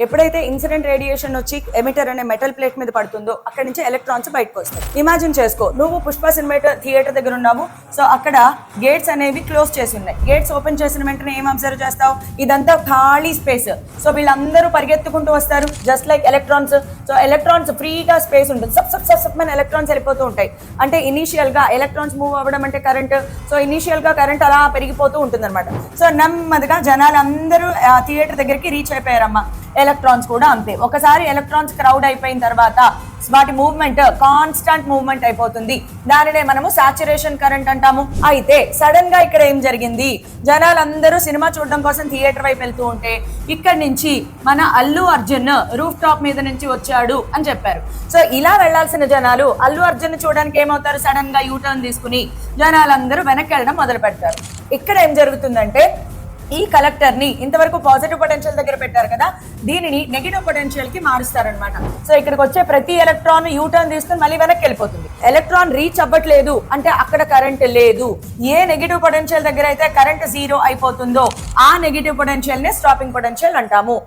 ఎప్పుడైతే incident radiation వచ్చి emitter అనే మెటల్ ప్లేట్ మీద పడుతుందో అక్కడి నుంచి ఎలక్ట్రాన్స్ బయటకు వస్తాయి. ఇమాజిన్ చేసుకో, నువ్వు పుష్ప సినిమా థియేటర్ దగ్గర ఉన్నావు. సో అక్కడ గేట్స్ అనేవి క్లోజ్ చేసి ఉన్నాయి. గేట్స్ ఓపెన్ చేసిన వెంటనే ఏం అబ్జర్వ్ చేస్తావు? ఇదంతా ఖాళీ స్పేస్. సో వీళ్ళందరూ పరిగెత్తుకుంటూ వస్తారు, just like electrons. So electrons ఫ్రీగా స్పేస్ ఉంటుంది, సబ్ సబ్ సబ్ సబ్ మన ఎలక్ట్రాన్స్ వెళ్ళిపోతూ ఉంటాయి. అంటే ఇనీషియల్ గా ఎలక్ట్రాన్స్ మూవ్ అవ్వడం అంటే కరెంట్. సో ఇనీషియల్ గా కరెంట్ అలా పెరిగిపోతూ ఉంటుంది అనమాట. సో నెమ్మదిగా జనాలు అందరూ థియేటర్ దగ్గరికి రీచ్ అయిపోయారమ్మా. ఎలక్ట్రాన్స్ కూడా అంతే. ఒకసారి ఎలక్ట్రాన్స్ క్రౌడ్ అయిపోయిన తర్వాత వాటి మూవ్మెంట్ కాన్స్టెంట్ మూవ్మెంట్ అయిపోతుంది. దానినే మనము సాచురేషన్ కరెంట్ అంటాము. అయితే సడన్ గా ఇక్కడ ఏం జరిగింది? జనాలందరూ సినిమా చూడడం కోసం థియేటర్ వైపు వెళ్తూ ఉంటే ఇక్కడ నుంచి మన అల్లు అర్జున్ రూఫ్ టాప్ మీద నుంచి వచ్చాడు అని చెప్పారు. సో ఇలా వెళ్లాల్సిన జనాలు అల్లు అర్జున్ చూడడానికి ఏమవుతారు? సడన్ గా యూటర్న్ తీసుకుని జనాలందరూ వెనక్కి వెళ్ళడం మొదలు పెడతారు. ఇక్కడ ఏం జరుగుతుందంటే ఈ కలెక్టర్ ని ఇంతవరకు పాజిటివ్ పొటెన్షియల్ దగ్గర పెట్టారు కదా, దీనిని నెగిటివ్ పొటెన్షియల్ కి మారుస్తారనమాట. సో ఇక్కడికి వచ్చే ప్రతి ఎలక్ట్రాన్ యూటర్న్ తీసుకుని మళ్ళీ వెనక్కి వెళ్ళిపోతుంది. ఎలక్ట్రాన్ రీచ్ అవ్వట్లేదు అంటే అక్కడ కరెంట్ లేదు. ఏ నెగిటివ్ పొటెన్షియల్ దగ్గర అయితే కరెంట్ జీరో అయిపోతుందో ఆ నెగిటివ్ పొటెన్షియల్ నే స్టాపింగ్ పొటెన్షియల్ అంటాము.